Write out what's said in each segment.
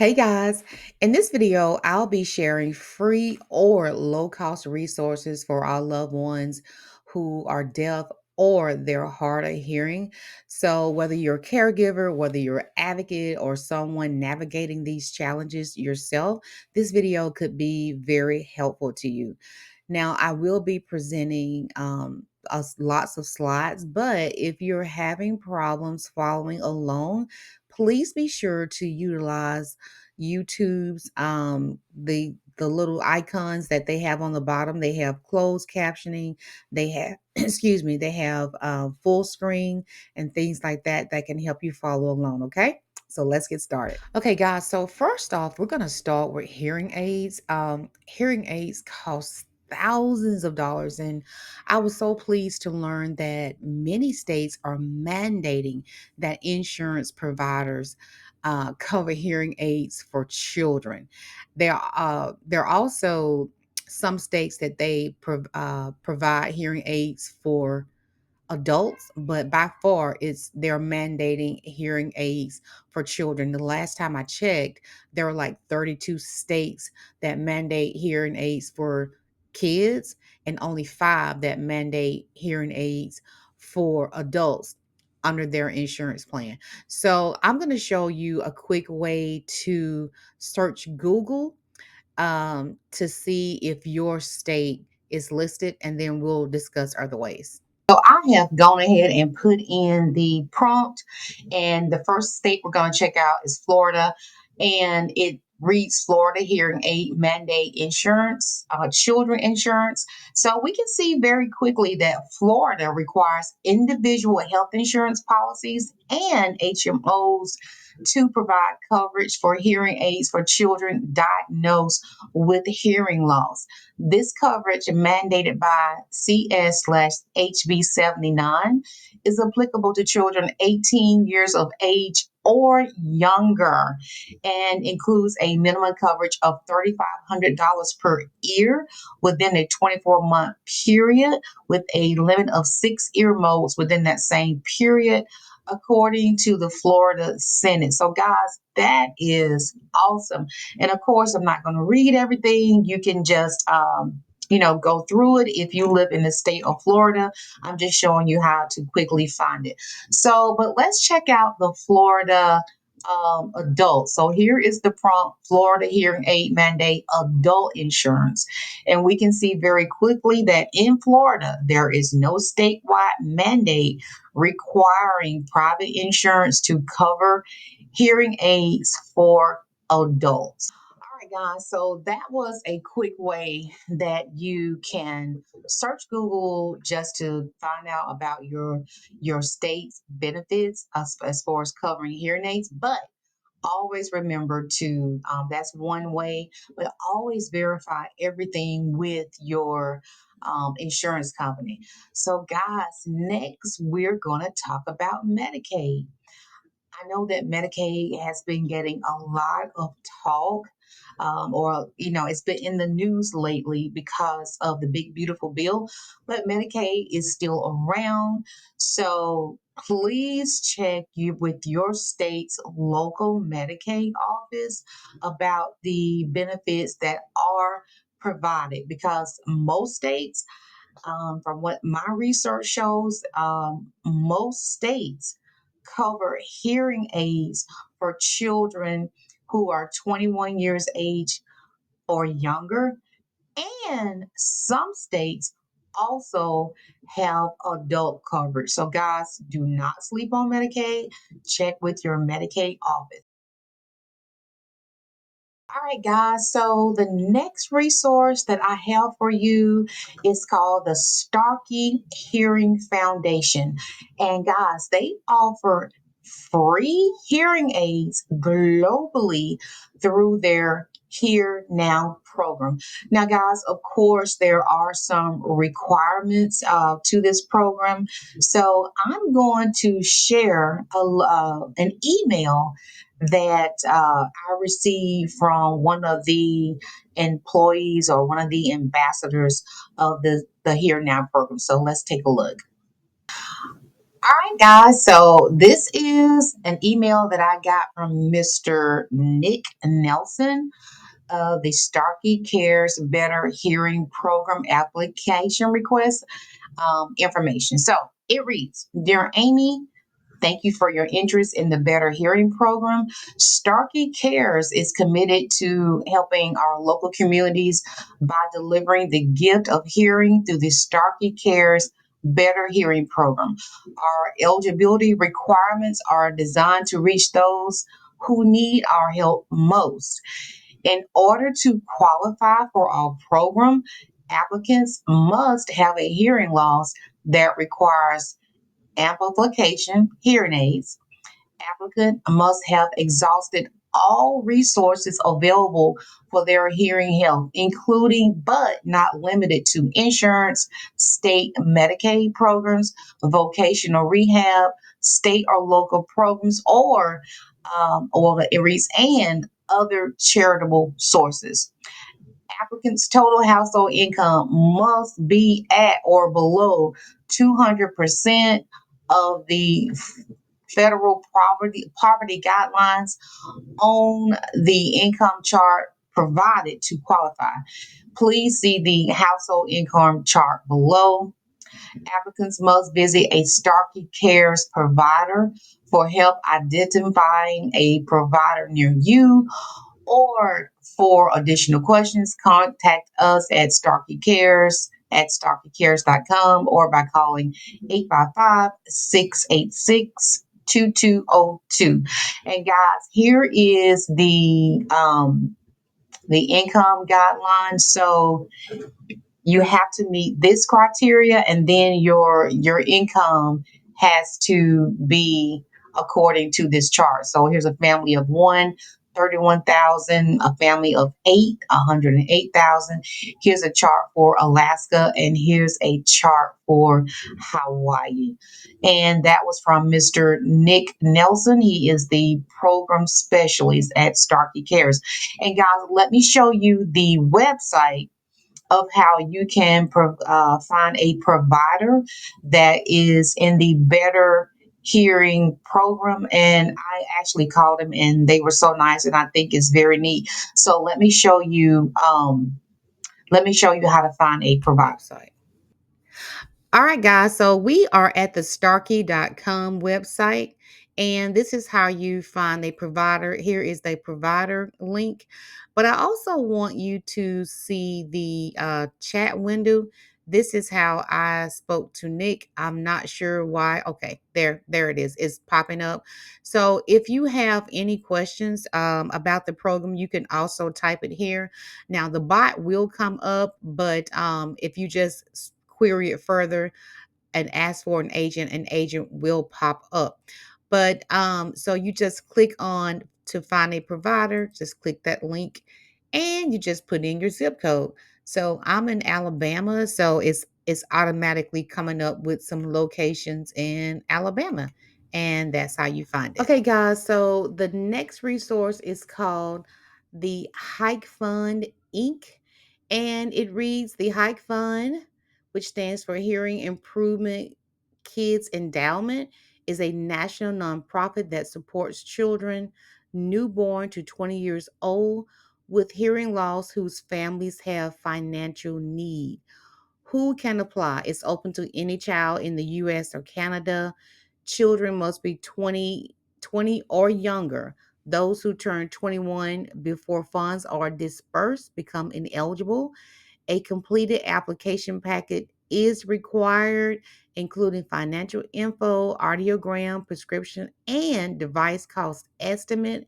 Hey guys, in this video, I'll be sharing free or low cost resources for our loved ones who are deaf or they're hard of hearing. So, whether you're a caregiver, whether you're an advocate, or someone navigating these challenges yourself, this video could be very helpful to you. Now, I will be presenting us lots of slides, but if you're having problems following along, please be sure to utilize YouTube's the little icons that they have on the bottom. They have closed captioning. They have excuse me. They have full screen and things like that that can help you follow along. Okay. So let's get started. Okay, guys. So first off, we're gonna start with hearing aids. Hearing aids cost thousands of dollars, and I was so pleased to learn that many states are mandating that insurance providers cover hearing aids for children. There are also some states that they provide hearing aids for adults, but by far it's they're mandating hearing aids for children. The last time I checked, there were like 32 states that mandate hearing aids for kids and only 5 that mandate hearing aids for adults under their insurance plan. So, I'm going to show you a quick way to search Google to see if your state is listed, and then we'll discuss other ways. So I have gone ahead and put in the prompt, and the first state we're going to check out is Florida, and it reads Florida hearing aid mandate insurance, children insurance. So we can see very quickly that Florida requires individual health insurance policies and HMOs to provide coverage for hearing aids for children diagnosed with hearing loss. This coverage, mandated by CS/HB 79, is applicable to children 18 years of age or younger and includes a minimum coverage of $3,500 per year within a 24-month period, with a limit of 6 ear modes within that same period, according to the Florida Senate. So, guys, that is awesome. And of course, I'm not going to read everything. You can just, go through it if you live in the state of Florida. I'm just showing you how to quickly find it. So, but let's check out the Florida adult. So here is the prompt: Florida hearing aid mandate adult insurance. And we can see very quickly that in Florida, there is no statewide mandate requiring private insurance to cover hearing aids for adults. All right, guys. So that was a quick way that you can search Google just to find out about your state's benefits as far as covering hearing aids. But always remember to that's one way, but always verify everything with your insurance company. So, guys, next we're going to talk about Medicaid. I know that Medicaid has been getting a lot of talk, it's been in the news lately because of the big, beautiful bill, but Medicaid is still around. So please check you with your state's local Medicaid office about the benefits that are provided, because most states, from what my research shows, most states cover hearing aids for children who are 21 years age or younger. And some states also have adult coverage. So, guys, do not sleep on Medicaid. Check with your Medicaid office. All right, guys. So the next resource that I have for you is called the Starkey Hearing Foundation. And guys, they offer free hearing aids globally through their Hear Now program. Now, guys, of course, there are some requirements to this program. So I'm going to share an email that I received from one of the employees or one of the ambassadors of the Here Now program. So let's take a look. All right, guys. So this is an email that I got from Mr. Nick Nelson of the Starkey Cares Better Hearing Program application request information. So it reads, Dear Amy, thank you for your interest in the Better Hearing Program. Starkey Cares is committed to helping our local communities by delivering the gift of hearing through the Starkey Cares Better Hearing Program. Our eligibility requirements are designed to reach those who need our help most. In order to qualify for our program, applicants must have a hearing loss that requires amplification hearing aids. Applicant must have exhausted all resources available for their hearing health, including but not limited to insurance, state Medicaid programs, vocational rehab, state or local programs, or it reads and other charitable sources. Applicant's total household income must be at or below 200% of the federal poverty guidelines on the income chart provided to qualify. Please see the household income chart below. Applicants must visit a Starkey Cares provider for help identifying a provider near you, or for additional questions, contact us at Starkey Cares at starkeycares.com or by calling 855-686-2202. And guys, here is the income guidelines. So you have to meet this criteria, and then your income has to be according to this chart. So here's a family of one, 31,000, a family of eight, 108,000. Here's a chart for Alaska, and here's a chart for Hawaii. And that was from Mr. Nick Nelson. He is the program specialist at Starkey Cares. And guys, let me show you the website of how you can find a provider that is in the Better Hearing program. And I actually called them, and they were so nice, and I think it's very neat. So let me show you. Let me show you how to find a provider. Website. All right, guys. So we are at the starkey.com website, and this is how you find a provider. Here is the provider link. But I also want you to see the chat window. This is how I spoke to Nick. I'm not sure why. Okay, there it is. It's popping up. So if you have any questions about the program, you can also type it here. Now the bot will come up, but if you just query it further and ask for an agent will pop up. But so you just click on to find a provider, just click that link, and you just put in your zip code. So I'm in Alabama, so it's automatically coming up with some locations in Alabama, and that's how you find it. Okay, guys, so the next resource is called the Hike Fund Inc. And it reads the Hike Fund, which stands for Hearing Improvement Kids Endowment, is a national nonprofit that supports children newborn to 20 years old with hearing loss whose families have financial need. Who can apply? It's open to any child in the US or Canada. Children must be 20 or younger. Those who turn 21 before funds are dispersed become ineligible. A completed application packet is required, including financial info, audiogram, prescription, and device cost estimate.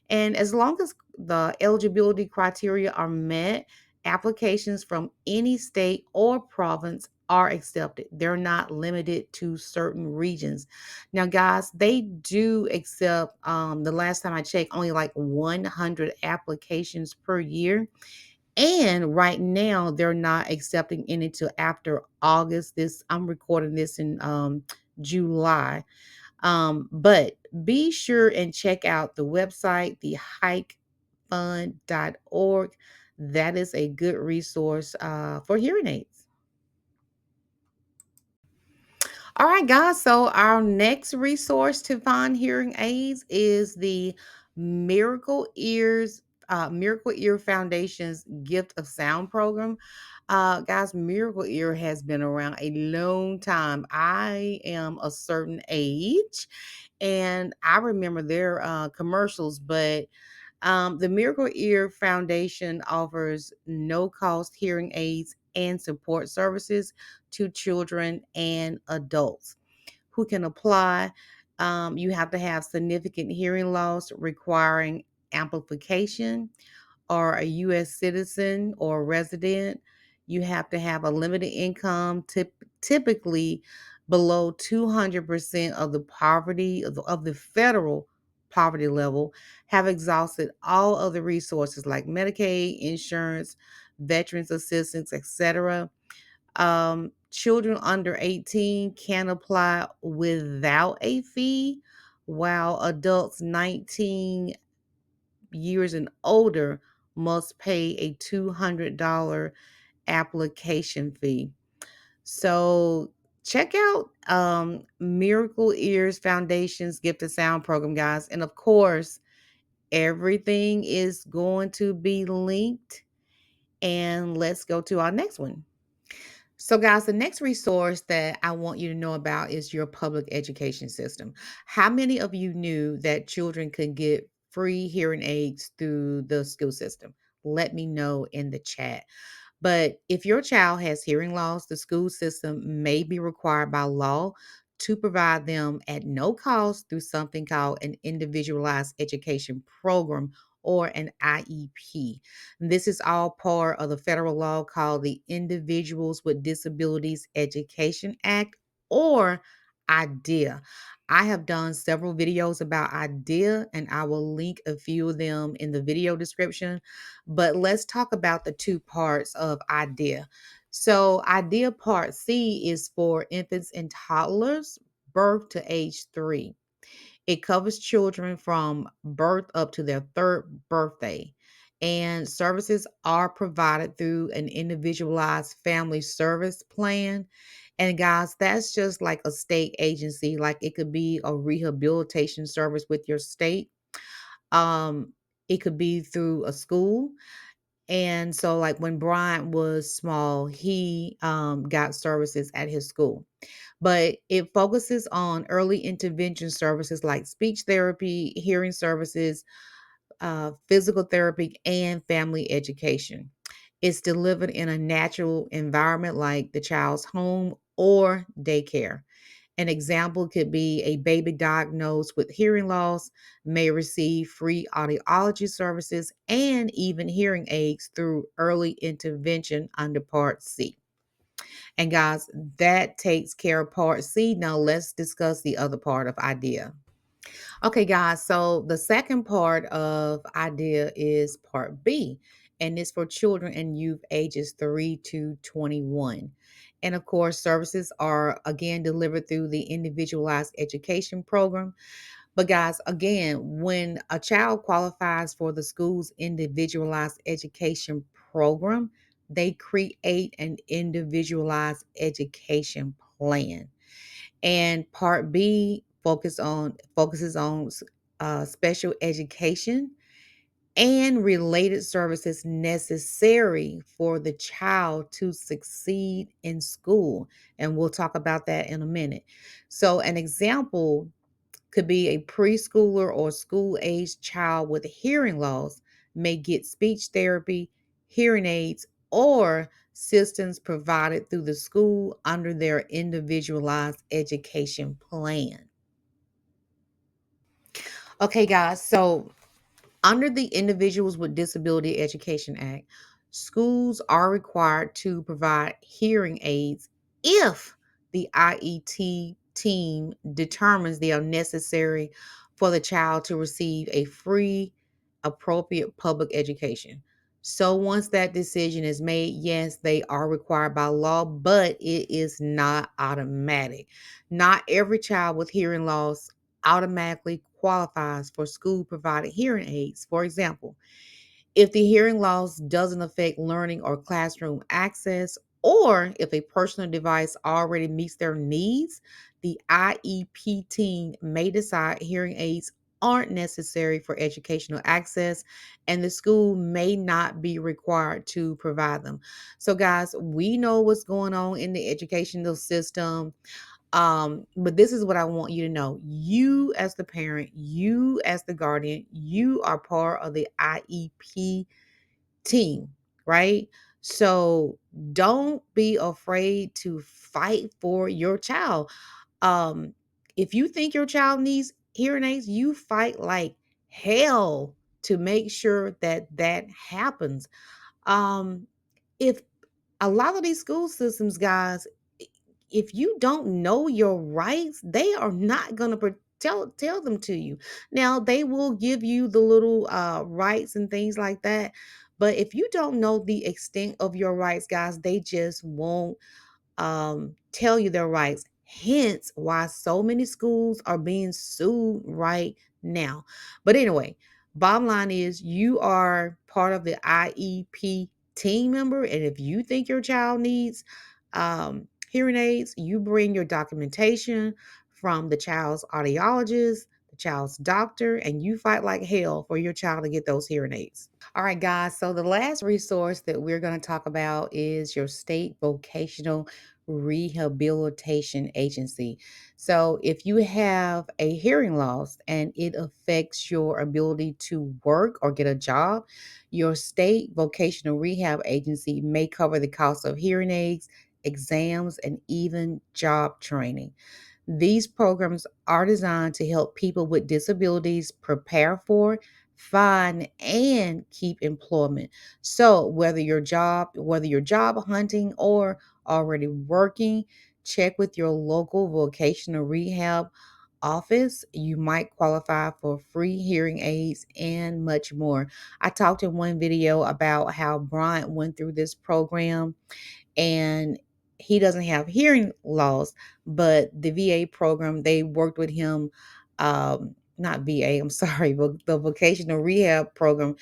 And as long as the eligibility criteria are met, applications from any state or province are accepted. They're not limited to certain regions. Now, guys, they do accept, the last time I checked, only like 100 applications per year. And right now, they're not accepting any till after August. This I'm recording this in July. But be sure and check out the website, the hikefund.org. That is a good resource for hearing aids. All right, guys. So our next resource to find hearing aids is the Miracle Ears, Miracle Ear Foundation's Gift of Sound program. Guys, Miracle Ear has been around a long time. I am a certain age, and I remember their commercials, but the Miracle Ear Foundation offers no cost hearing aids and support services to children and adults who can apply. You have to have significant hearing loss requiring amplification, or a U.S. citizen or resident. You have to have a limited income, typically below 200% of the poverty of the federal poverty level, have exhausted all other resources like Medicaid, insurance, veterans assistance, etc. Children under 18 can apply without a fee, while adults 19 years and older must pay a $200 application fee. So check out Miracle Ears Foundation's Gift of Sound program, guys. And of course, everything is going to be linked. And let's go to our next one. So, guys, the next resource that I want you to know about is your public education system. How many of you knew that children could get free hearing aids through the school system? Let me know in the chat. But if your child has hearing loss, the school system may be required by law to provide them at no cost through something called an individualized education program or an IEP. This is all part of the federal law called the Individuals with Disabilities Education Act, or IDEA. I have done several videos about IDEA, and I will link a few of them in the video description. But let's talk about the two parts of IDEA. So, IDEA Part C is for infants and toddlers, birth to age 3. It covers children from birth up to their third birthday. And services are provided through an individualized family service plan. And guys, that's just like a state agency. Like it could be a rehabilitation service with your state. Um, it could be through a school. And so, like when Bryant was small, he got services at his school, but it focuses on early intervention services like speech therapy, hearing services, physical therapy, and family education. It's delivered in a natural environment like the child's home or daycare. An example could be a baby diagnosed with hearing loss may receive free audiology services and even hearing aids through early intervention under Part C. And guys, that takes care of Part C. Now let's discuss the other part of IDEA. Okay, guys, so the second part of IDEA is Part B, and it's for children and youth ages 3 to 21. And of course, services are again delivered through the individualized education program. But guys, again, when a child qualifies for the school's individualized education program, they create an individualized education plan. And Part B focuses on special education and related services necessary for the child to succeed in school. And we'll talk about that in a minute. So, an example could be a preschooler or school age child with hearing loss may get speech therapy, hearing aids, or systems provided through the school under their individualized education plan. Okay, guys, so under the Individuals with Disability Education Act, schools are required to provide hearing aids if the IET team determines they are necessary for the child to receive a free, appropriate public education. So once that decision is made, yes, they are required by law, but it is not automatic. Not every child with hearing loss automatically qualifies for school provided hearing aids. For example, if the hearing loss doesn't affect learning or classroom access, Or if a personal device already meets their needs, the IEP team may decide hearing aids aren't necessary for educational access and the school may not be required to provide them. So guys, we know what's going on in the educational system. But this is what I want you to know. You as the parent, you as the guardian, you are part of the IEP team, right? So don't be afraid to fight for your child. Um, if you think your child needs hearing aids, you fight like hell to make sure that that happens. If a lot of these school systems, guys, if you don't know your rights, they are not going to tell them to you. Now, they will give you the little rights and things like that. But if you don't know the extent of your rights, guys, they just won't tell you their rights. Hence, why so many schools are being sued right now. But anyway, bottom line is you are part of the IEP team member. And if you think your child needs hearing aids, you bring your documentation from the child's audiologist, the child's doctor, and you fight like hell for your child to get those hearing aids. All right, guys. So the last resource that we're going to talk about is your state vocational rehabilitation agency. So if you have a hearing loss and it affects your ability to work or get a job, your state vocational rehab agency may cover the cost of hearing aids, exams, and even job training. These programs are designed to help people with disabilities prepare for, find, and keep employment. So, whether you're job hunting or already working, check with your local vocational rehab office. You might qualify for free hearing aids and much more. I talked in one video about how Bryant went through this program and he doesn't have hearing loss, but the VA program, they worked with him, not VA, I'm sorry, but the vocational rehab program,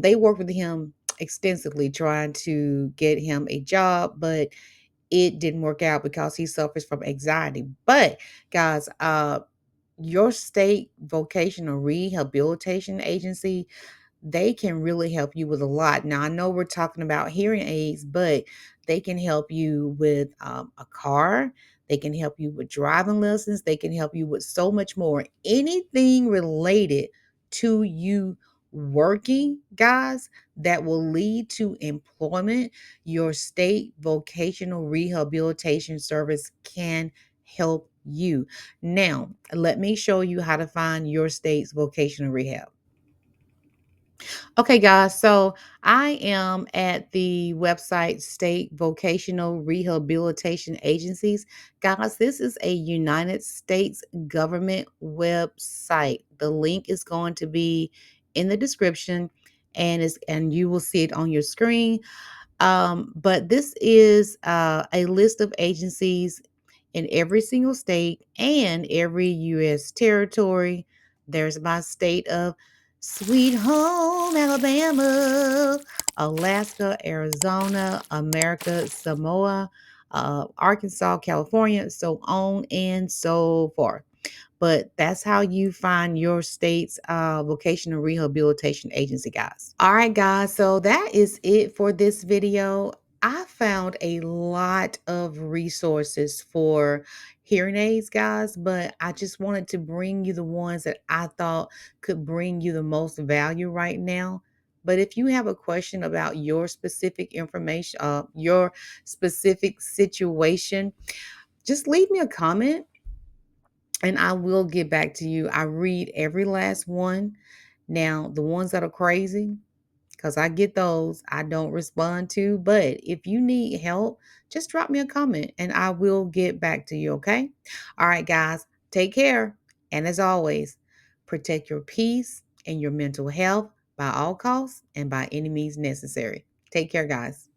they worked with him extensively trying to get him a job, but it didn't work out because he suffers from anxiety. But guys, your state vocational rehabilitation agency, they can really help you with a lot. Now, I know we're talking about hearing aids, but they can help you with a car. They can help you with driving lessons. They can help you with so much more. Anything related to you working, guys, that will lead to employment, your state vocational rehabilitation service can help you. Now, let me show you how to find your state's vocational rehab. Okay, guys, so I am at the website State Vocational Rehabilitation Agencies. Guys, this is a United States government website. The link is going to be in the description and you will see it on your screen. But this is a list of agencies in every single state and every U.S. territory. There's my state of Sweet Home, Alabama, Alaska, Arizona, America, Samoa, Arkansas, California, so on and so forth. But that's how you find your state's vocational rehabilitation agency, guys. All right, guys. So that is it for this video. I found a lot of resources for hearing aids, guys, but I just wanted to bring you the ones that I thought could bring you the most value right now. But if you have a question about your specific information, your specific situation, just leave me a comment and I will get back to you. I read every last one. Now, the ones that are crazy, because I get those, I don't respond to. But if you need help, just drop me a comment and I will get back to you, okay? All right, guys, take care. And as always, protect your peace and your mental health by all costs and by any means necessary. Take care, guys.